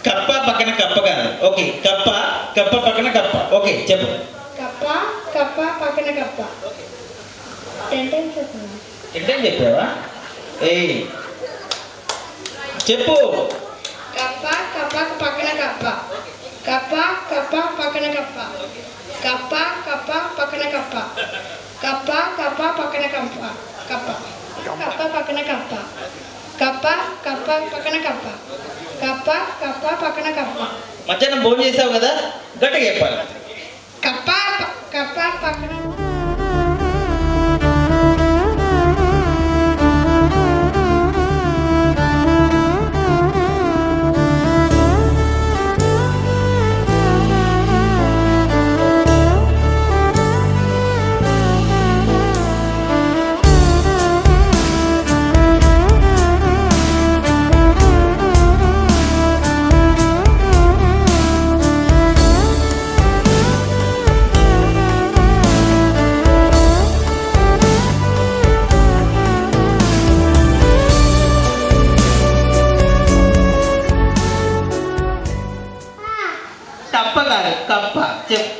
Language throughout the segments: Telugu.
కప్ప పక్కన కప్ప కాదు. ఓకే, కప్ప కప్ప పక్కన కప్ప. ఓకే చెప్పు. కప్ప కప్ప పక్కన కప్ప. 10 times చెప్పు. ఏంటని చెప్పావా? చెప్పు. కప్ప కప్ప పక్కన కప్ప. కప్ప కప్ప పక్కన కప్ప. కప్ప కప్ప పక్కన కప్ప. కప్ప కప్ప పక్కన కప్ప. కప్ప కప్ప పక్కన కప్ప. కప్ప కప్ప పక్కన కప్ప. కప్ప కప్ప పక్కన కప్ప. మధ్యాహ్నం భోజనం చేసావు కదా, గట్టిగా చెప్పాలి. కప్ప కప్ప పక్కన. కప్ప కాదు, కప్ప. చెప్పు.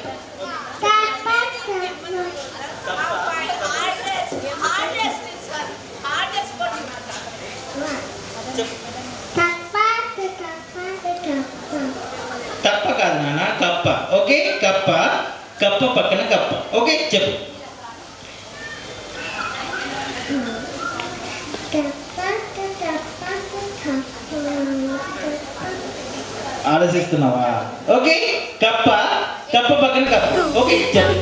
కప్ప కాదు నాన్న, కప్ప. ఓకే, కప్ప కప్ప పక్కన కప్ప. ఓకే చెప్పు. ఆలోచిస్తున్నావా? ఓకే, కప్ప కప్ప పక్కన కప్ప. ఓకే చెప్పు.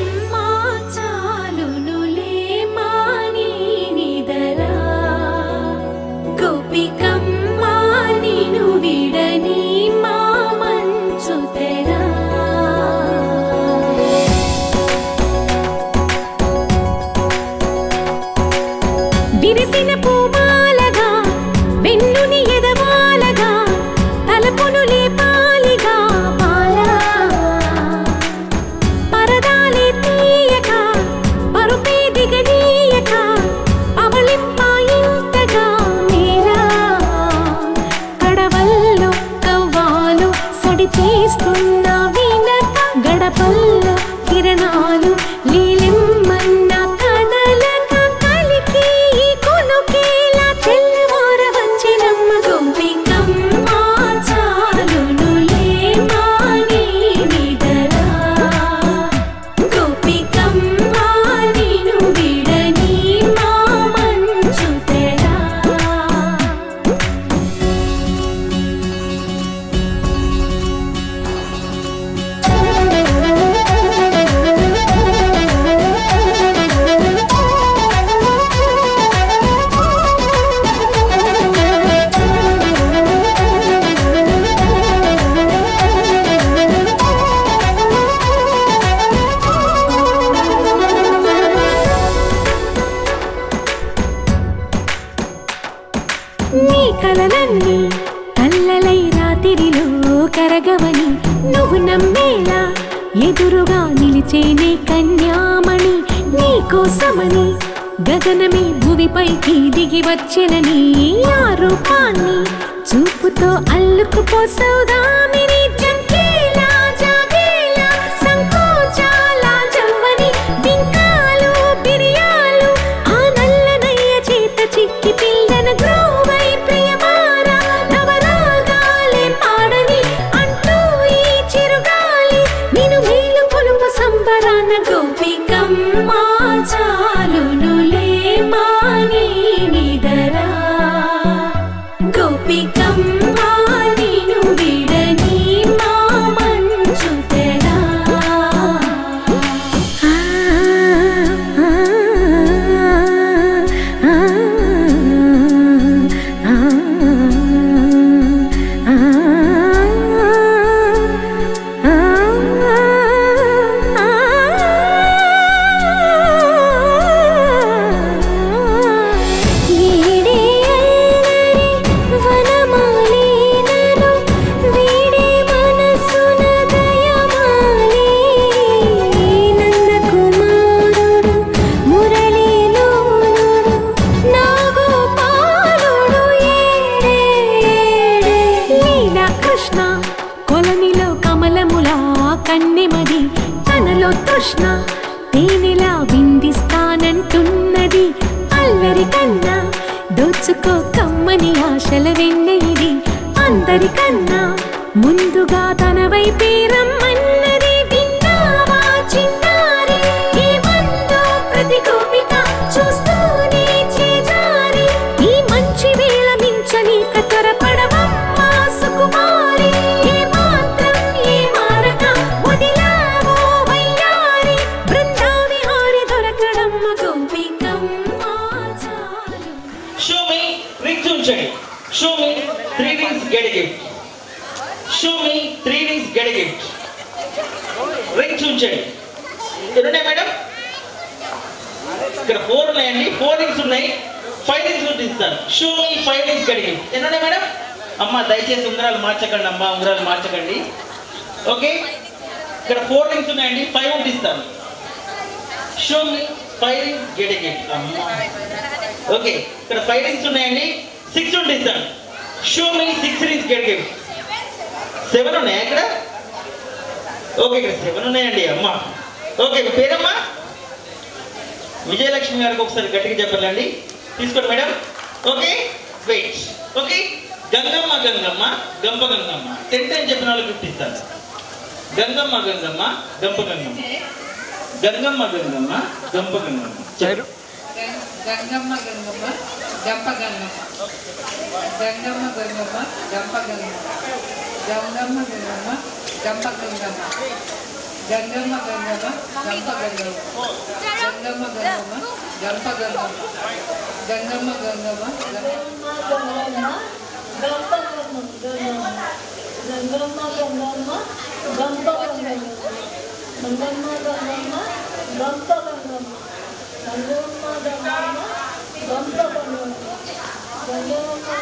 విరిసిన పూమాలగా వెన్నుని ఎదవాలగా తలపును లేపాలిగా బాలా పరదాలే తీయక పరుపే దిగనీయక అవలింపాయింతగా మేరా కడవల్లో కవ్వాలు సడి చేస్తున్న వినత గడపల్లో కిరణాలు లీలిమ్మన్న కదలక కలికి కొనుకేలా తెల్లవార వచ్చినమ్మ గోపికమ్మ చాలునులే మాని నిదరా గోపికమ్మ నిను విడని మా మంచు తెరా. నీ కలలన్నీ కల్లలై రాత్రిలో కరగవని నువ్వు నమ్మేలా ఎదురుగా నిలిచేనే కన్యామణి. నీ కోసమని గగనమే భువిపైకి దిగి వచ్చెనని ఆ రూపాన్ని చూపుతో అల్లుకుపోసౌదామిని. జంకేలా జాగేలా సంకోచాల జవ్వని బింకాలు బిరియాలు ఆ నల్లనయ్య చేత చిక్కి పిల్లన గ్రోవై ప్రియమారా నవరాగాలే పాడని అంటూ ఈ చిరుగాలి నిను మేలు కొలుపు సంబరాన గోపికమ్మ చాలునులే మాని నిదరా గోపికమ్మ నిను విడని మా మంచు తెరా. కృష్ణ కన్నెమది తనలో తృష్ణ తేనెలా విందిస్తానంటున్నది అల్లరి కన్నా దోచుకో కమ్మని ఆశల వెన్నెయిది అందరికన్నా ముందుగా తన వైపే రమ్మన్నది విన్నావా చిన్నారి ఏమందో ప్రతి గోపిక చూస్తూనే చేజారి ఈ మంచి వేళ మించని కతరపడవమ్మా సుకుమారి ఏ మాత్రం ఏ మారక వదిలావో వయ్యారి బృందావిహారి దొరకడమ్మ గోపికమ్మ చాలు. Show me rings ఉంచండి. Show me 3 rings get a gift. Show me 3 rings get a gift. Rings ఉంచండి. ఎన్నున్నాయి మేడం? ఇక్కడ 4 ఉన్నాయండి. 4 rings ఉన్నాయి. 5 rings ఇస్తాను. Show me 5 rings get a gift. ఎన్నున్నాయి మేడం? అమ్మ దయచేసి ఉంగరాలు మార్చకండి అమ్మ, ఉంగరాలు మార్చకండి. ఓకే, ఇక్కడ 4 rings ఉన్నాయండి. 5 ఇస్తాను. Show me 5 rings get a gift. అమ్మ ఓకే, ఇక్కడ 5 rings ఉన్నాయండి. 6 ఇస్తాను. Show me 6 rings get a gift. 7 ఉన్నాయా ఇక్కడ? ఓకే, ఇక్కడ 7 ఉన్నాయండి అమ్మ. ఓకే, మీ పేరమ్మా? విజయలక్ష్మి గారికి ఒకసారి గట్టిగా చెప్పాలండి. తీసుకోండి madam. Okay, wait. Okay, Gangamma Gangamma గంప గంగమ్మ 10 టైం చెప్పిన వాళ్ళకి గిఫ్ట్ ఇస్తాను. గంగమ్మ గంగమ్మ గంప గంగమ్మ, గంగమ్మ గంగమ్మ గంప గంగమ్మ. గంగమ్మ గంగమ్మ గంప గంగమ్మ, గంగమ్మ గంగమ్మ గంప గంగమ్మ, గంగమ్మ గంగమ్మ గంప గంగమ్మ, గంగమ్మ గంగమ్మ గంప గంగమ్మ, గంగమ్మ గంగమ్మ గంప గంగమ్మ, గంగమ్మ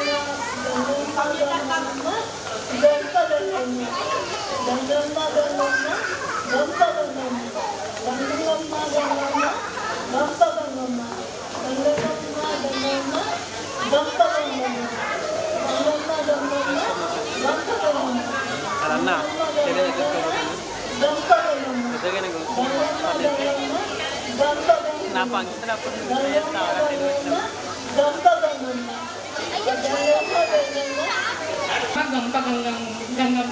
గంగమ్మ నా ఫంక్షన్ అప్పుడు గంప గంగమ్మ, గంగమ్మ గంగమ్మ గంప గంగమ్మ,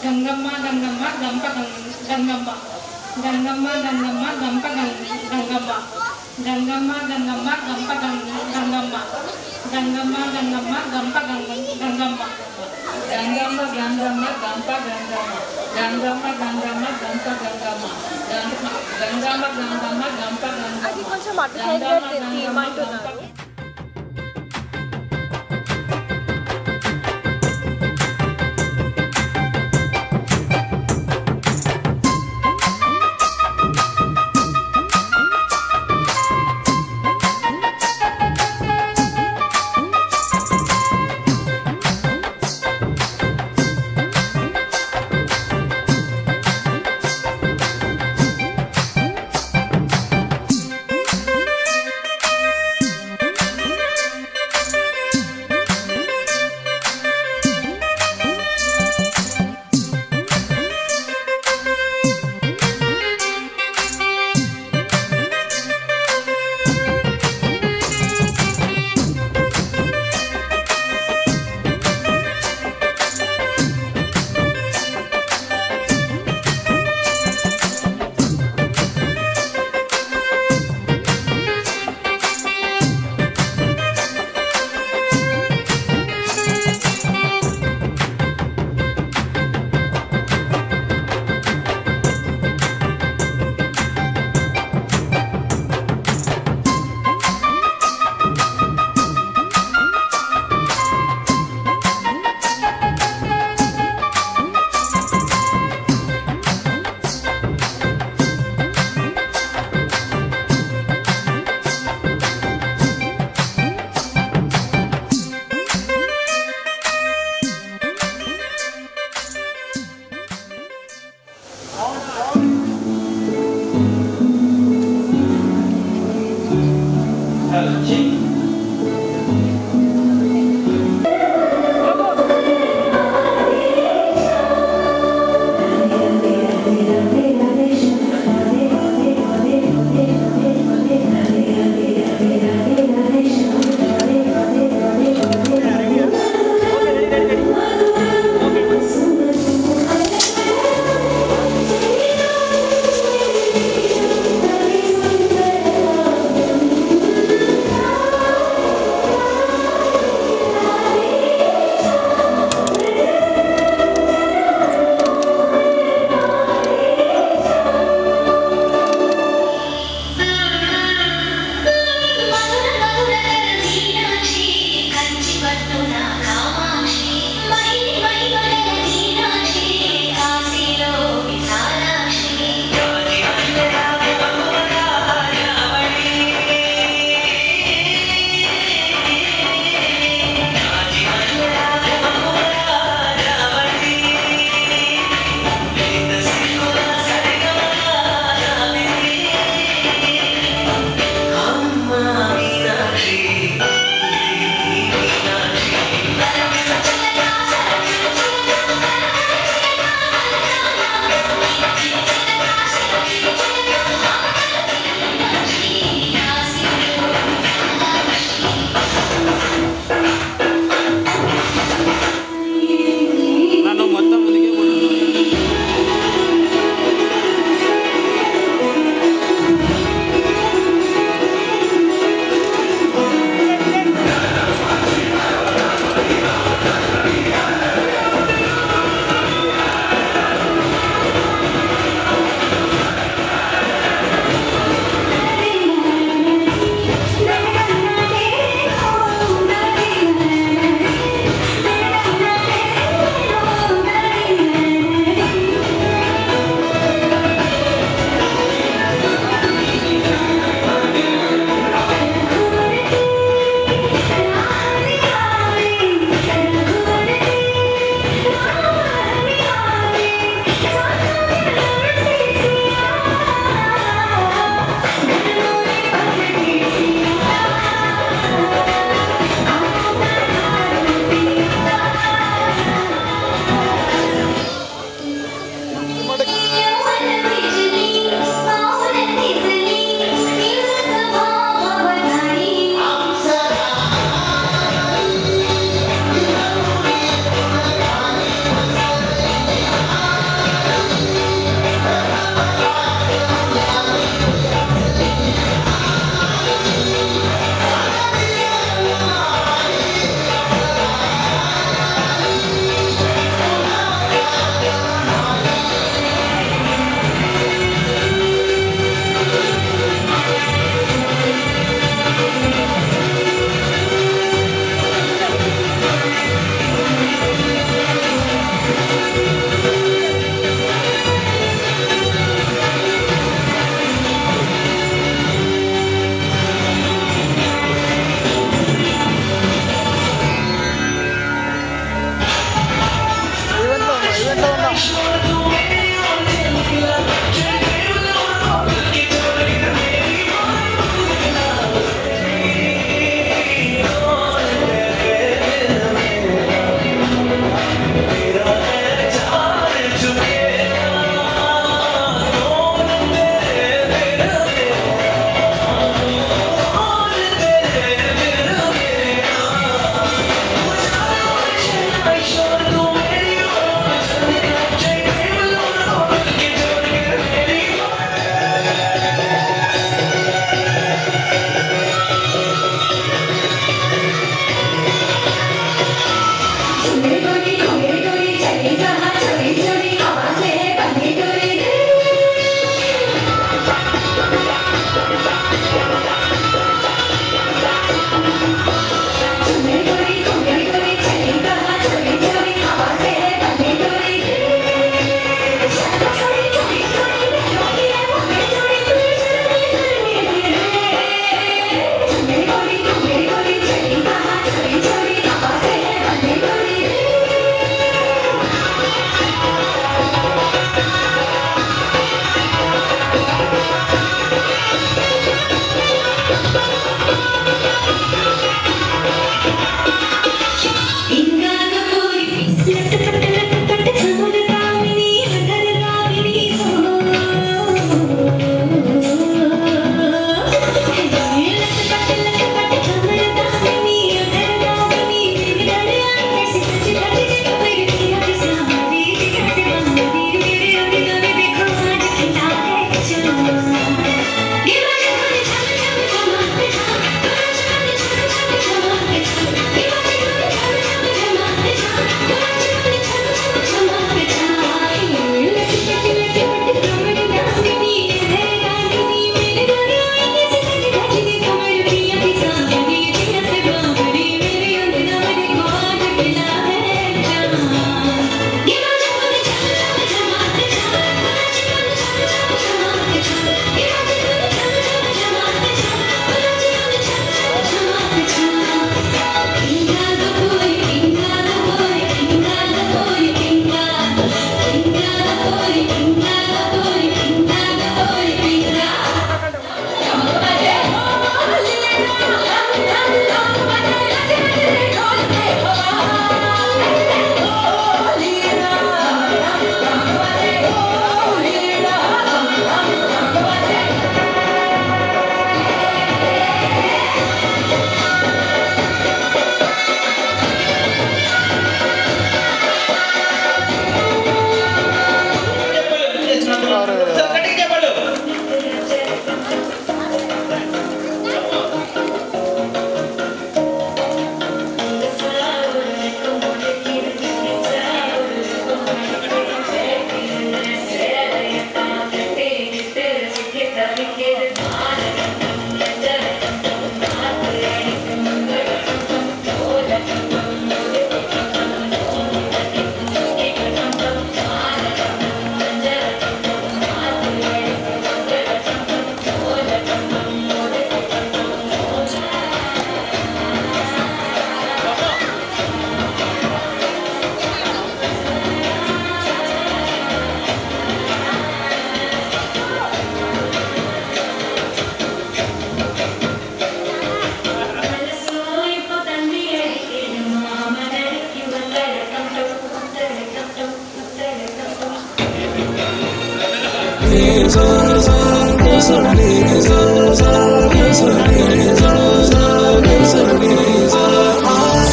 గంగమ్మ గంగమ్మ గంప గంగమ్మ, గంగమ్మ గంగమ్మ గంప గంగమ్మ, గంగమ్మ గంగమ్మ గంప గంగమ్మ, గంగమ్మ గంగమ్మ గంప గంగమ్మ, గంగమ్మ గంగమ్మ గంప గంగమ్మ, గంగమ్మ గంగమ్మ గంప గంగమ్మ, కొంచెం అటు సైడ్ తీయమంటున్నారు.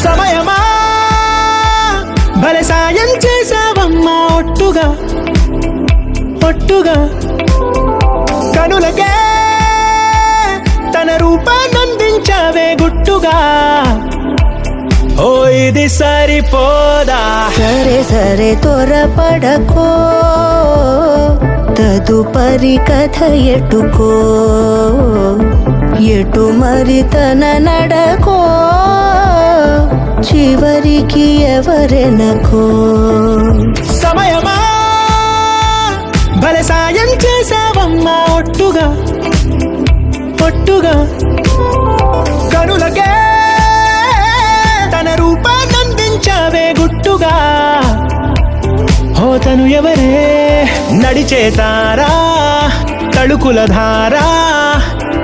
సమయమా భలే సాయం చేసావమ్మా ఒట్టుగా ఒట్టుగా కనులకే తన రూపాన్నందించావే గుట్టుగా ఓ ఇది సరిపోదా సరే సరే త్వరపడకో తదుపరి కథ ఎటుకో ఎటు మరి తన నడకో చివరికి ఎవరెనకో సమయమా భలే సాయం చేసావమ్మా ఒట్టుగా ఒట్టుగా కనులకే తన రూపాన్నందించావే గుట్టుగా ఓ తను ఎవరే నడిచే తారా తళుకుల ధారా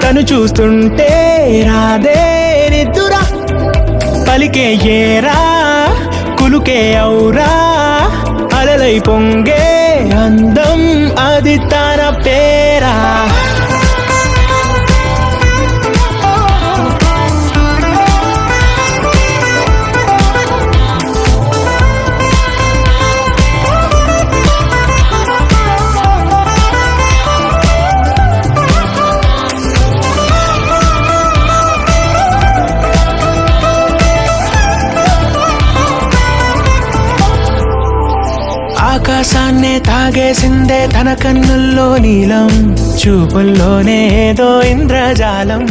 తను చూస్తుంటే రాదే నిద్దురా పలికే ఏరా కులుకే ఔరా అలలై పొంగే అందం అది తన పేరా ఆకాశాన్నే తాగేసిందే తన కన్నుల్లో నీలం చూపుల్లోనే ఏదో ఇంద్రజాలం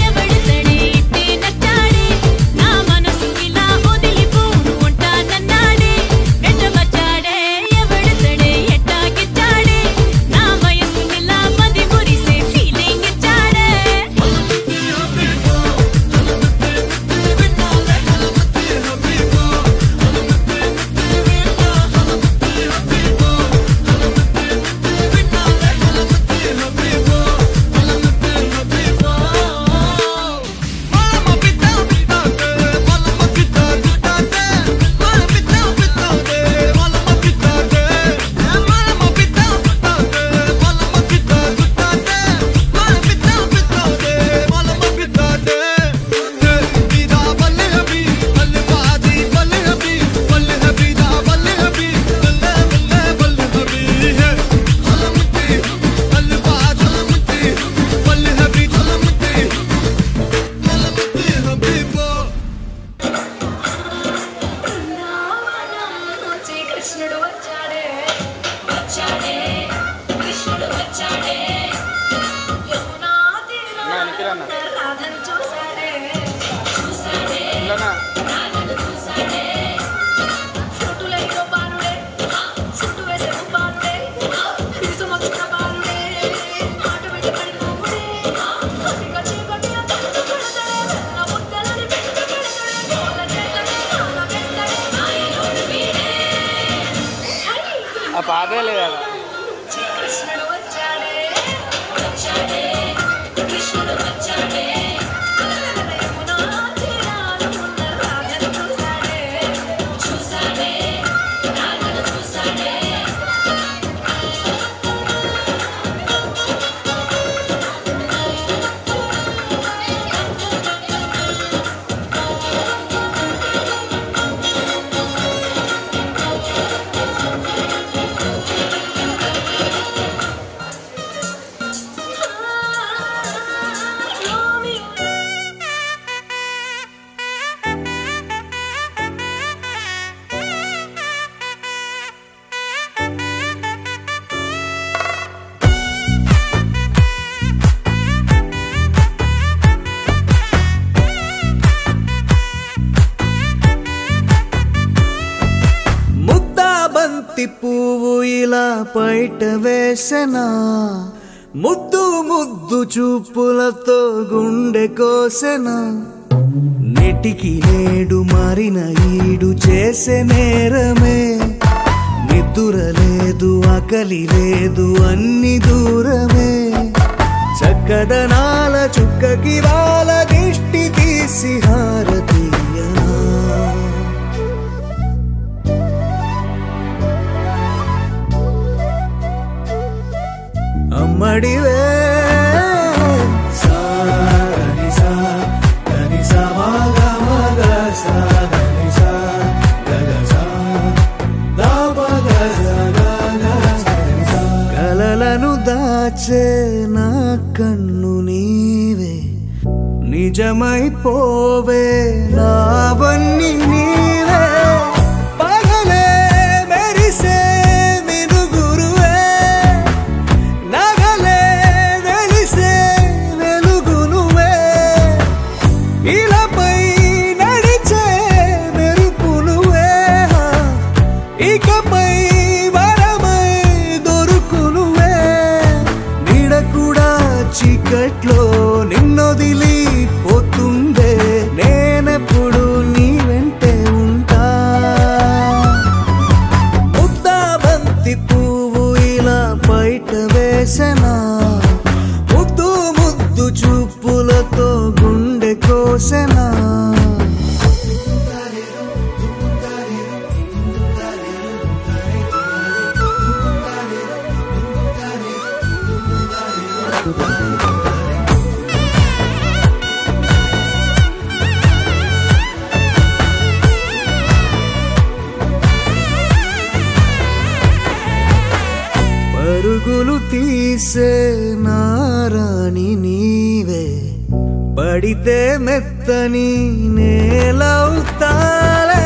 ఎవడితడే ఇట్టే నచ్చాడే నా మనసు ఇలా వదిలిపోను ఉంటానన్నాడే పాటే లేదా పువ్వు ఇలా బయట వేసెనా ముద్దు ముద్దు చూపులతో గుండె కోసెనా నెటికి నేడు మారిన ఈడు చేసే నేరమే నిద్ర లేదు ఆకలి లేదు అన్ని దూరమే చక్కదనాల చుక్కకి వాళ్ళ దిష్టి తీసి హారతీయనా అమ్మడివే కలలను దాచే నా కన్ను నీవే నిజమైపోవే నావన్నీ నీవే పగలే మెరిసే మినుగురువే నగలే వెలిసే వెలుగునువే ఇలాపై నడిచే మెరుపునువే ఇకపై వరమై దొరుకునువే నీడ కూడా చీకట్లో నిన్నొదిలి పోతుందే నేనెప్పుడు నీ వెంటే ఉంటా ముద్దాబంతి పువ్వు ఇలా బయట వేసెనా ముద్దు ముద్దు చూపులతో గుండె కోసెనా పరుగులు తీసే నారాణి నీవే పడితే మెత్తని నేలవుతాలే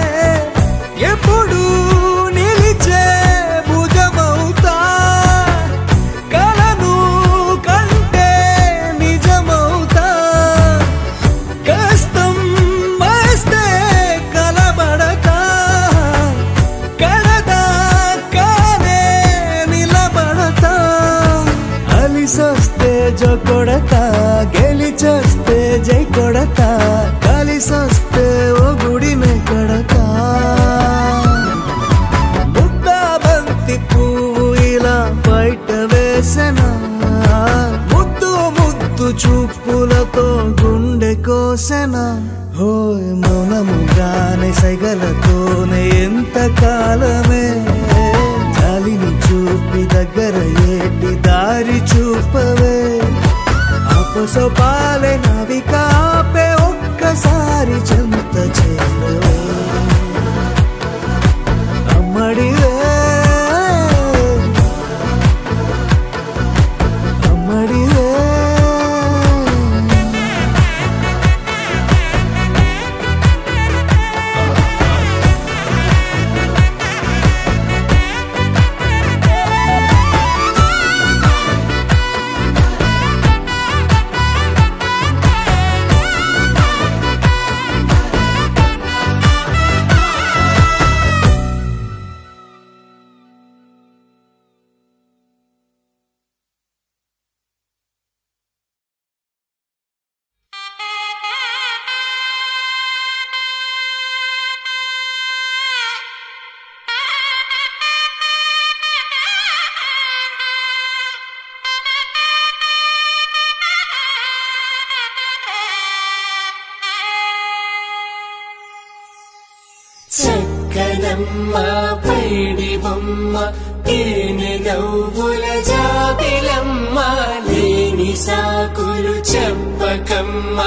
ఎప్పుడు నిలిచే భుజమవుతా కలను కంటే నిజమవుతా కష్టం వస్తే కలబడక కడదాకానే నిలబడతా అలిసొస్తే జో కొడతా గెలిచొస్తే జై కొడతా కలిసొస్తే ఓ గుడినే కడతా ముద్దాబంతి పువ్వు ఇలా బయట వేసెనా ముద్దు ముద్దు చూపులతో గుండె కోసెనా హోయ్ మౌనముగానే సైగలతోనే ఎంత కాలమే జాలిని చూపి దగ్గర ఏటి దారి చూపవే అపసోపాలే నవికాపే ఒక్కసారి చెంత చేరవే అమ్మడివే అమ్మడివే బుట్టమ్మ పైడి బొమ్మ తేనె నవ్వుల జాబిలమ్మ లేని సాకులు చెప్పకమ్మ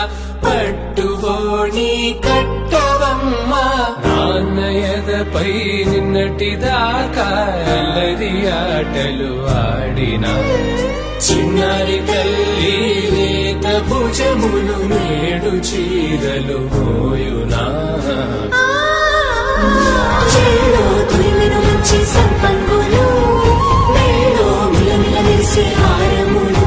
పట్టువోణి కట్టవమ్మ నాన్నయదపై నిన్నటిదాకా అల్లరి ఆటలు ఆడినా చిన్నారి తల్లి లేత భుజములు నేడు చీరలు మోయునా చెల్లో తురిమిను మంచి సంపంగులు మెల్లో మిలమిల మెరిసే హారములు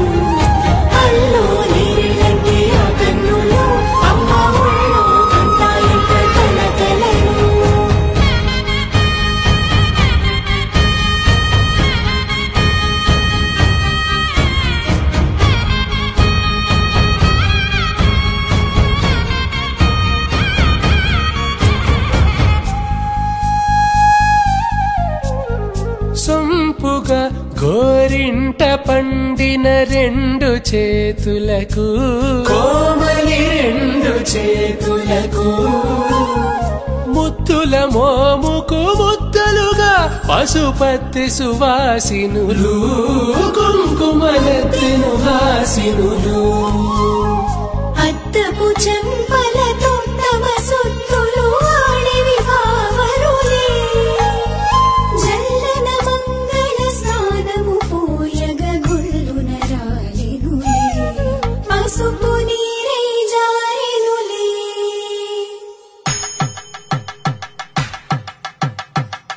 అల్లో నీరిలంటే ఆ కన్నులు అమ్మ ఒళ్ళో కంటాయంట కలకలను సొంపుగా గోరింట పండిన రెండు చేతులకు కోమలి రెండు చేతులకు ముద్దుల మోముకు ముద్దలుగా పసుపత్తి సువాసినులు కుంకుమలెత్తిను హాసినులు అద్దపు చెంపలతో తమ సొత్తులు ఆడివి కావరులే జల్లన మంగళ స్నానము పోయగ గుళ్ళున రాలెనులే పసుపు నీరై జారెనులే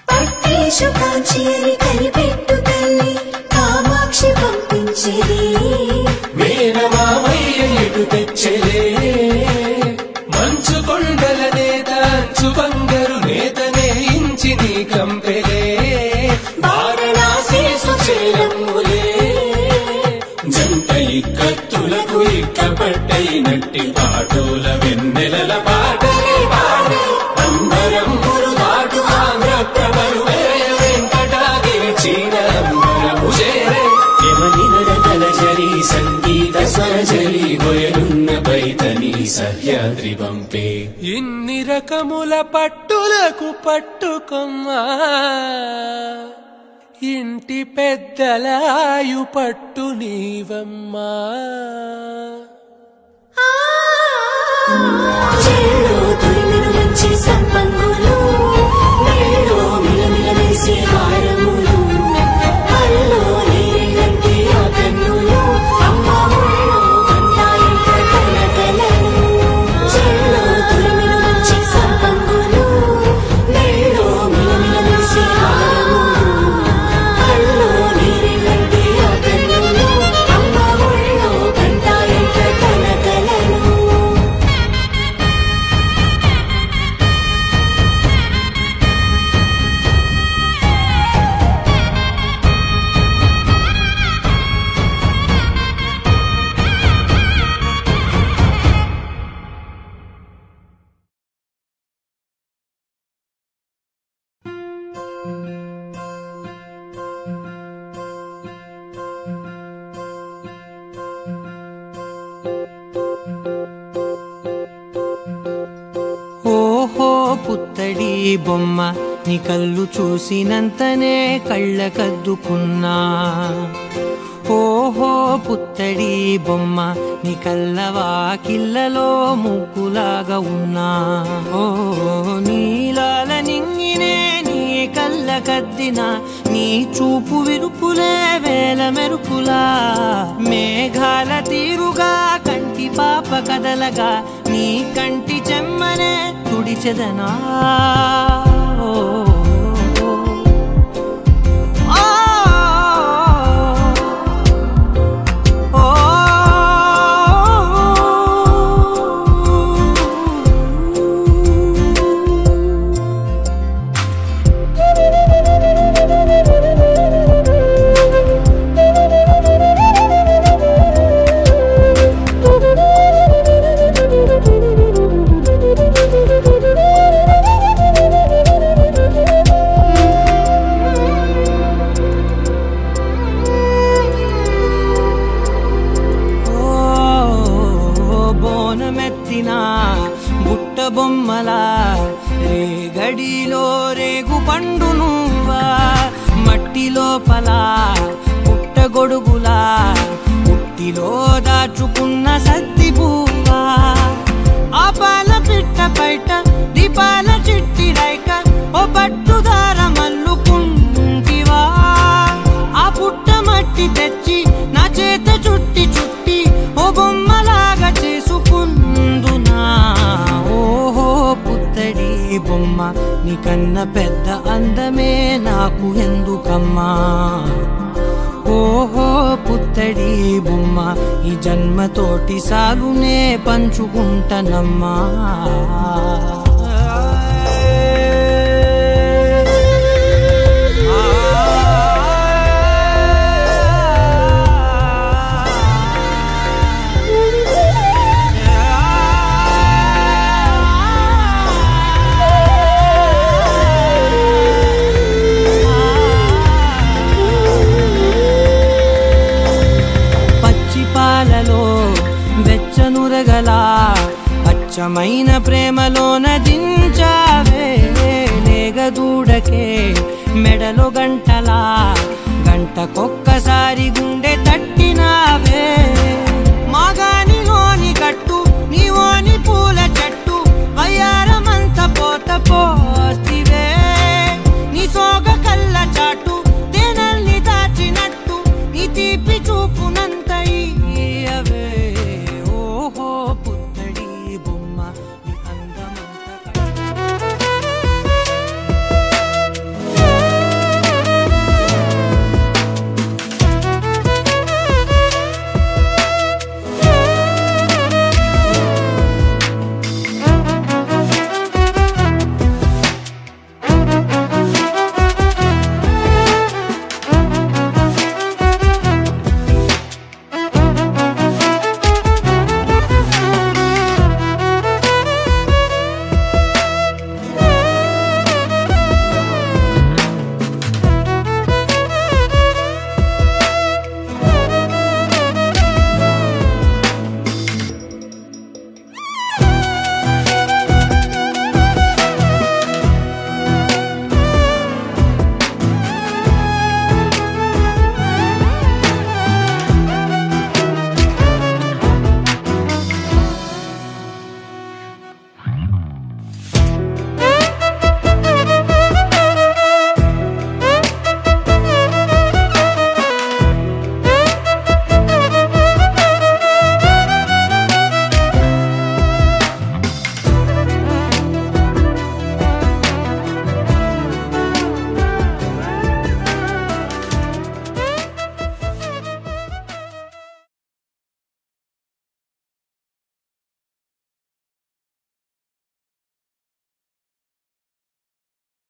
పట్టేషు కాంచేరి కనిపెట్టు తల్లి కామాక్షి పంపించేది మేనమామయ్య ఎటు తెచ్చలే మంచు కొండల నేత అంచు బంగారు నేతనే ఇంచి నీ కంపెలే వారణాసి సుచేలమ్ములే జంట ఇక్కత్తులకు ఇక్కపట్టైనట్టి పాటోల వెన్నెలల పాటలే పాడే అంబరంబులు దాటు ఆంధ్ర ప్రభలు వెంకటాగిరి చీన అంబరము చేరే యమని నడకల జరి సంగీత స్వరజలి గొయలున్న బైతని సహ్యాద్రి పంపే ఇన్ని రకముల పట్టులకు పట్టుకొమ్మా ఇంటి పెద్దలాయు పట్టు నీవమ్మా చెల్లో తురిమిను మంచి సంపంగులు మెల్లో మిలమిల మెరిసే హారములు అల్లో నీరిలంటే ఆ కన్నులు అమ్మ ఒళ్ళో కంటాయంట కలకలను చెల్లో తురిమిను మంచి సంపంగులు మెల్లో మిలమిల మెరిసే హారములు అల్లో నీరిలంటే ఆ కన్నులు అమ్మ ఒళ్ళో కంటాయంట కలకలను ఓహో పుత్తడి బొమ్మ నీ కళ్ళు చూసినంతనే కళ్ళకద్దుకున్నా ఓహో పుత్తడి బొమ్మ నీ కళ్ళవాకిళ్ళలో ముగ్గులాగా ఉన్నా ఓ నీలాల నింగినే నీ కళ్ళకద్దిన నీ చూపు విరుపులే వేల మెరుపులా మేఘాల తీరుగా కంటి పాప కదలగా నీ కంటి చెమ్మనే తుడిచెదనా బొమ్మలా రేగడి గాలిలో రేగు పండు నువ్వా మట్టి లోపల పుట్టగొడుగులా పుట్టిలో దాచుకున్న సత్తి పువ్వా ఆ పాల పిట్ట బయట దీపాల చిట్టి రైక ఓ పట్టుదార మల్లుకుంటివా ఆ పుట్ట మట్టి తెచ్చి నా చేత చుట్టి చుట్టి ఓ బొమ్మలాగా చేసుకుందునా ఓహో పుత్తడి బొమ్మ నీకన్న పెద్ద అందమే నాకు ఎందుకమ్మా ఓహో పుత్తడి బొమ్మ ఈ జన్మతోటి సాగునే పంచుకుంటనమ్మా వెచ్చనురగలా అచ్చమైన ప్రేమలోన దించావే లేగదూడకే మెడలో గంటలా గంటకొక్కసారి గుండె తట్టినావే మాగా